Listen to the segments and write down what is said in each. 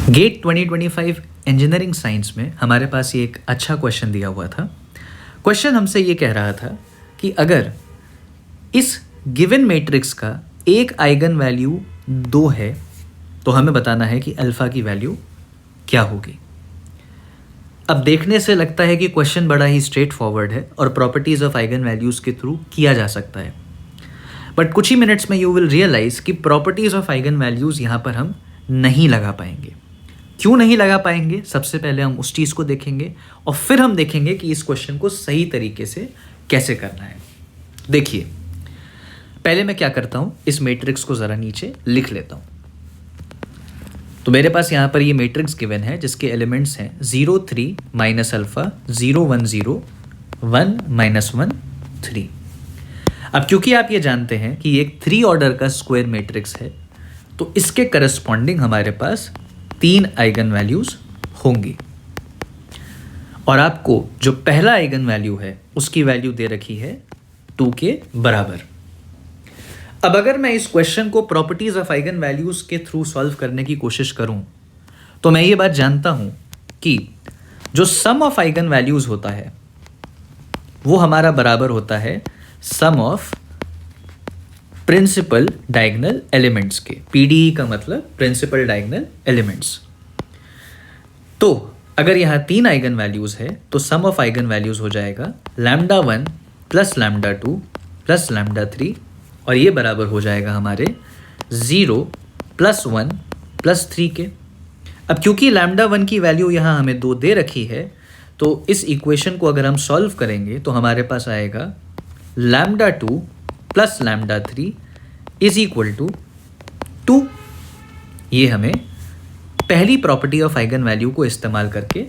Gate 2025 engineering science में हमारे पास ये एक अच्छा क्वेश्चन दिया हुआ था। क्वेश्चन हमसे ये कह रहा था कि अगर इस गिवन मैट्रिक्स का एक आइगन वैल्यू 2 है तो हमें बताना है कि अल्फ़ा की वैल्यू क्या होगी। अब देखने से लगता है कि क्वेश्चन बड़ा ही स्ट्रेट फॉरवर्ड है और प्रॉपर्टीज़ ऑफ आइगन वैल्यूज़ के थ्रू किया जा सकता है, बट कुछ ही मिनट्स में यू विल रियलाइज़ कि प्रॉपर्टीज़ ऑफ आइगन वैल्यूज़ यहाँ पर हम नहीं लगा पाएंगे। क्यों नहीं लगा पाएंगे, सबसे पहले हम उस चीज़ को देखेंगे और फिर हम देखेंगे कि इस क्वेश्चन को सही तरीके से कैसे करना है। देखिए, पहले मैं क्या करता हूँ, इस मैट्रिक्स को ज़रा नीचे लिख लेता हूँ। तो मेरे पास यहाँ पर ये मैट्रिक्स गिवन है जिसके एलिमेंट्स हैं 0 3 माइनस अल्फ़ा, 0 1 0 1 माइनस 1 3। अब क्योंकि आप ये जानते हैं कि ये एक 3 ऑर्डर का स्क्वायर मैट्रिक्स है तो इसके करस्पॉन्डिंग हमारे पास 3 आइगन वैल्यूज़ होंगी और आपको जो पहला आइगन वैल्यू है उसकी वैल्यू दे रखी है 2 के बराबर। अब अगर मैं इस क्वेश्चन को प्रॉपर्टीज ऑफ आइगन वैल्यूज के थ्रू सॉल्व करने की कोशिश करूं तो मैं ये बात जानता हूं कि जो सम ऑफ आइगन वैल्यूज होता है वो हमारा बराबर होता है सम ऑफ प्रिंसिपल डायगोनल एलिमेंट्स के। पीडीई का मतलब प्रिंसिपल डायगोनल एलिमेंट्स। तो अगर यहाँ 3 आइगन वैल्यूज है तो सम ऑफ आइगन वैल्यूज हो जाएगा lambda 1 plus lambda 2 plus lambda 3 और ये बराबर हो जाएगा हमारे 0 प्लस 1 प्लस 3 के। अब क्योंकि लैम्डा 1 की वैल्यू यहाँ हमें 2 दे रखी है तो इस इक्वेशन को अगर हम सॉल्व करेंगे तो हमारे पास आएगा lambda 2 plus lambda 3 is equal to 2। ये हमें पहली प्रॉपर्टी ऑफ आइगन वैल्यू को इस्तेमाल करके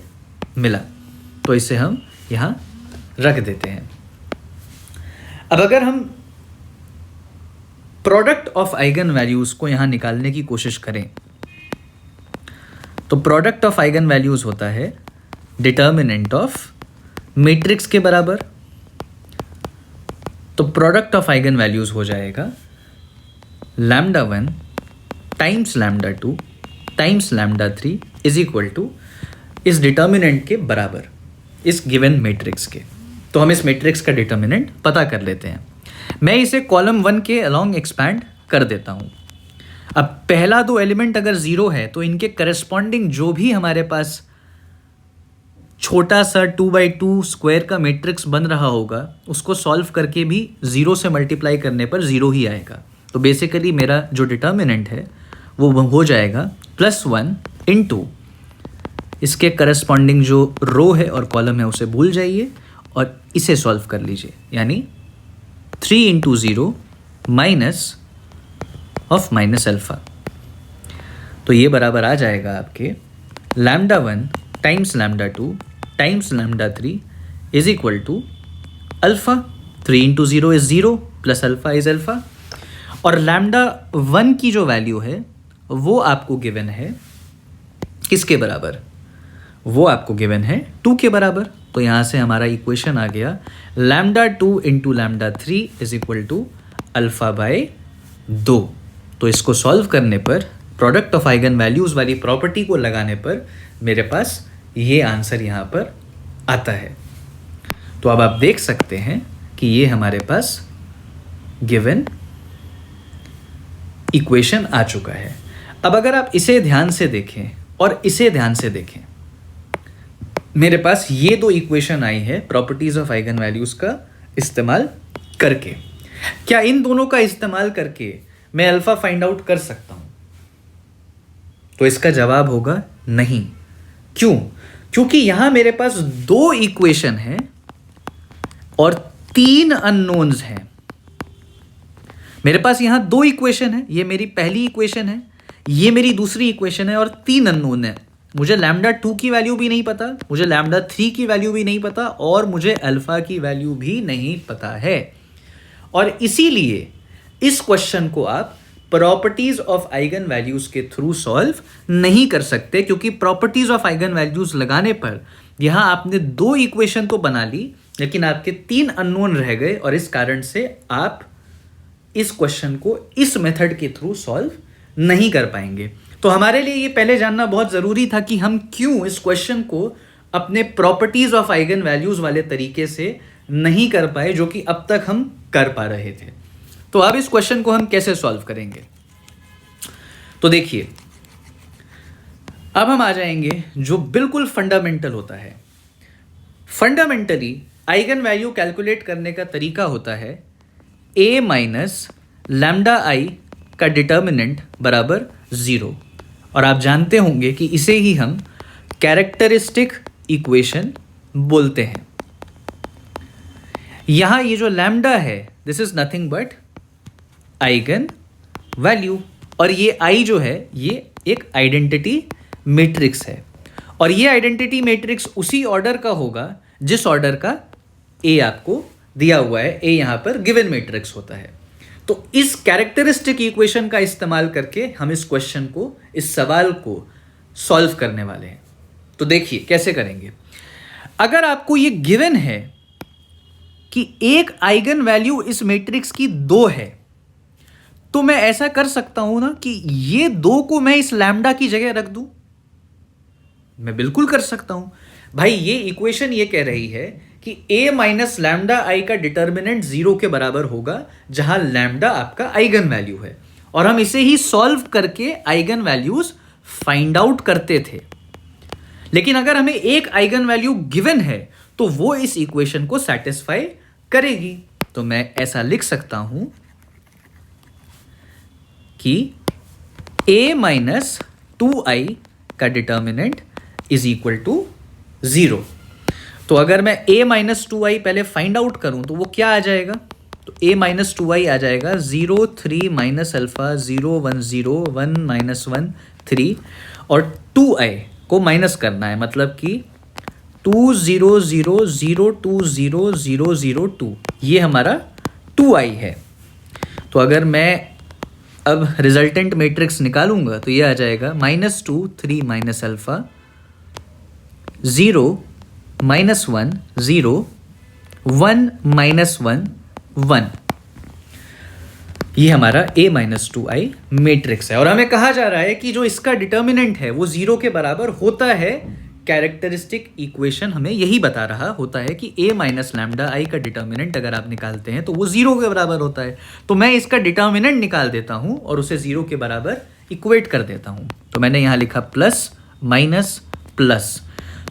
मिला, तो इसे हम यहाँ रख देते हैं। अब अगर हम प्रोडक्ट ऑफ आइगन वैल्यूज को यहाँ निकालने की कोशिश करें तो प्रोडक्ट ऑफ आइगन वैल्यूज होता है डिटर्मिनेंट ऑफ मैट्रिक्स के बराबर। तो प्रोडक्ट ऑफ आइगन वैल्यूज हो जाएगा lambda 1 times lambda 2 times lambda 3 is equal to इस डिटर्मिनेंट के बराबर, इस गिवन मैट्रिक्स के। तो हम इस मैट्रिक्स का डिटर्मिनेंट पता कर लेते हैं। मैं इसे कॉलम 1 के अलोंग एक्सपैंड कर देता हूँ। अब पहला 2 एलिमेंट अगर 0 है तो इनके करस्पॉन्डिंग जो भी हमारे पास छोटा सा 2x2 स्क्वायर का मैट्रिक्स बन रहा होगा उसको सॉल्व करके भी 0 से मल्टीप्लाई करने पर 0 ही आएगा। तो बेसिकली मेरा जो डिटर्मिनेंट है वो हो जाएगा +1 इंटू इसके करस्पॉन्डिंग जो रो है और कॉलम है उसे भूल जाइए और इसे सॉल्व कर लीजिए, यानी 3 into 0 minus of minus alpha. तो ये बराबर आ जाएगा आपके lambda 1 times lambda 2 times lambda 3 is equal to alpha. 3 into 0 is 0 plus alpha is alpha. और लैम्डा 1 की जो वैल्यू है वो आपको गिवन है किसके बराबर, वो आपको गिवन है 2 के बराबर। तो यहाँ से हमारा इक्वेशन आ गया lambda 2 into lambda 3 is equal to alpha by 2। तो इसको सॉल्व करने पर प्रोडक्ट ऑफ आइगन वैल्यूज़ वाली प्रॉपर्टी को लगाने पर मेरे पास ये आंसर यहाँ पर आता है। तो अब आप देख सकते हैं कि ये हमारे पास गिवन इक्वेशन आ चुका है। अब अगर आप इसे ध्यान से देखें और इसे ध्यान से देखें, मेरे पास ये 2 इक्वेशन आई है प्रॉपर्टीज ऑफ आइगन वैल्यूज का इस्तेमाल करके। क्या इन दोनों का इस्तेमाल करके मैं अल्फा फाइंड आउट कर सकता हूं? तो इसका जवाब होगा नहीं। क्यों? क्योंकि यहां मेरे पास 2 इक्वेशन है और 3 अननोन्स हैं। मेरे पास यहां 2 इक्वेशन है, ये मेरी पहली इक्वेशन है, ये मेरी दूसरी इक्वेशन है और 3 अननोन है। मुझे लैम्डा 2 की वैल्यू भी नहीं पता, मुझे लैम्डा 3 की वैल्यू भी नहीं पता और मुझे अल्फा की वैल्यू भी नहीं पता है। और इसीलिए इस क्वेश्चन को आप प्रॉपर्टीज ऑफ आइगन वैल्यूज के थ्रू सॉल्व नहीं कर सकते, क्योंकि प्रॉपर्टीज ऑफ आइगन वैल्यूज लगाने पर यहां आपने 2 इक्वेशन तो बना ली लेकिन आपके 3 अननोन रह गए और इस कारण से आप इस क्वेश्चन को इस मेथड के थ्रू सॉल्व नहीं कर पाएंगे। तो हमारे लिए ये पहले जानना बहुत ज़रूरी था कि हम क्यों इस क्वेश्चन को अपने प्रॉपर्टीज ऑफ आइगन वैल्यूज़ वाले तरीके से नहीं कर पाए, जो कि अब तक हम कर पा रहे थे। तो अब इस क्वेश्चन को हम कैसे सॉल्व करेंगे? तो देखिए, अब हम आ जाएंगे जो बिल्कुल फंडामेंटल होता है। फंडामेंटली आइगन वैल्यू कैलकुलेट करने का तरीका होता है a माइनस लैम्डा आई का डिटर्मिनेंट बराबर 0, और आप जानते होंगे कि इसे ही हम कैरेक्टरिस्टिक इक्वेशन बोलते हैं। यहां ये जो लैम्डा है, this is nothing but eigen value, और ये आई जो है ये एक आइडेंटिटी मैट्रिक्स है, और ये आइडेंटिटी मैट्रिक्स उसी ऑर्डर का होगा जिस ऑर्डर का ए आपको दिया हुआ है। ए यहां पर गिवन मैट्रिक्स होता है। तो इस कैरेक्टरिस्टिक इक्वेशन का इस्तेमाल करके हम इस क्वेश्चन को, इस सवाल को सॉल्व करने वाले हैं। तो देखिए कैसे करेंगे। अगर आपको ये गिवन है कि एक आइगन वैल्यू इस मैट्रिक्स की 2 है, तो मैं ऐसा कर सकता हूं ना कि ये 2 को मैं इस लैम्डा की जगह रख दूं। मैं बिल्कुल कर सकता हूं भाई। ये इक्वेशन ये कह रही है कि a माइनस लैम्डा आई का डिटर्मिनेंट 0 के बराबर होगा, जहां लैम्डा आपका आइगन वैल्यू है, और हम इसे ही सॉल्व करके आइगन वैल्यूज फाइंड आउट करते थे। लेकिन अगर हमें एक आइगन वैल्यू गिवन है तो वो इस इक्वेशन को सेटिस्फाई करेगी। तो मैं ऐसा लिख सकता हूं कि a माइनस 2i का डिटर्मिनेंट इज इक्वल टू 0। तो अगर मैं a माइनस 2i पहले फाइंड आउट करूं तो वो क्या आ जाएगा? तो a माइनस 2i आ जाएगा 0 3 माइनस अल्फा 0 1 0 1 माइनस 1 3, और 2i को माइनस करना है, मतलब कि 2 0 0 0 2 0 0 0 2, ये हमारा 2i है। तो अगर मैं अब रिजल्टेंट मैट्रिक्स निकालूंगा तो ये आ जाएगा -2 3 माइनस अल्फा 0 माइनस 1 0 1 माइनस 1 1। ये हमारा a माइनस 2i मैट्रिक्स है, और हमें कहा जा रहा है कि जो इसका डिटर्मिनेंट है वो 0 के बराबर होता है। कैरेक्टरिस्टिक इक्वेशन हमें यही बता रहा होता है कि a माइनस लैम्डा आई का डिटर्मिनेंट अगर आप निकालते हैं तो वो 0 के बराबर होता है। तो मैं इसका डिटर्मिनेंट निकाल देता हूं और उसे 0 के बराबर इक्वेट कर देता हूं। तो मैंने यहां लिखा प्लस माइनस प्लस।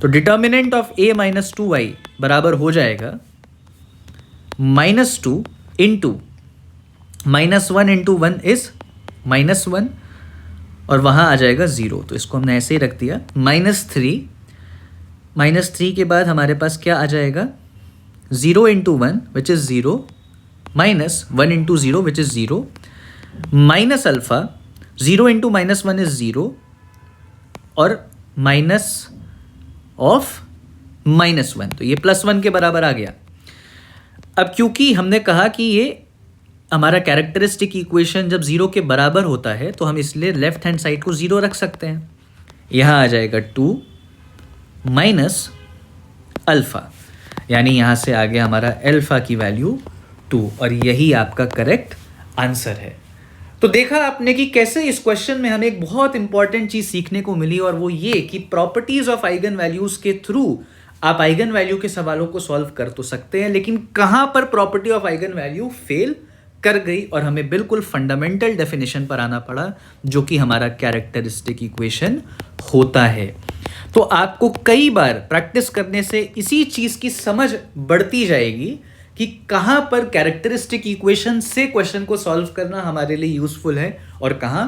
तो determinant of a minus 2i बराबर हो जाएगा -2 इंटू -1 इंटू 1 इज -1, और वहां आ जाएगा 0। तो इसको हमने ऐसे ही रख दिया। -3 के बाद हमारे पास क्या आ जाएगा? 0 into 1 which is 0, -1 into 0 which is 0, minus alpha 0 into -1 is 0, और माइनस ऑफ -1, तो ये +1 के बराबर आ गया। अब क्योंकि हमने कहा कि ये हमारा कैरेक्टरिस्टिक इक्वेशन जब 0 के बराबर होता है तो हम इसलिए लेफ्ट हैंड साइड को 0 रख सकते हैं। यहाँ आ जाएगा 2 माइनस अल्फा, यानी यहाँ से आ गया हमारा अल्फा की वैल्यू 2, और यही आपका करेक्ट आंसर है। तो देखा आपने कि कैसे इस क्वेश्चन में हमें एक बहुत इंपॉर्टेंट चीज सीखने को मिली, और वो ये कि प्रॉपर्टीज ऑफ आइगन वैल्यूज के थ्रू आप आइगन वैल्यू के सवालों को सॉल्व कर तो सकते हैं, लेकिन कहां पर property of eigen value fail कर गई और हमें बिल्कुल फंडामेंटल डेफिनेशन पर आना पड़ा, जो कि हमारा कैरेक्टरिस्टिक इक्वेशन होता है। तो आपको कई बार प्रैक्टिस करने से इसी चीज की समझ बढ़ती जाएगी कि कहां पर कैरेक्टरिस्टिक इक्वेशन से क्वेश्चन को सॉल्व करना हमारे लिए यूजफुल है और कहां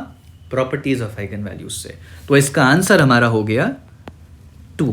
प्रॉपर्टीज ऑफ आइगन वैल्यूज से। तो इसका आंसर हमारा हो गया 2।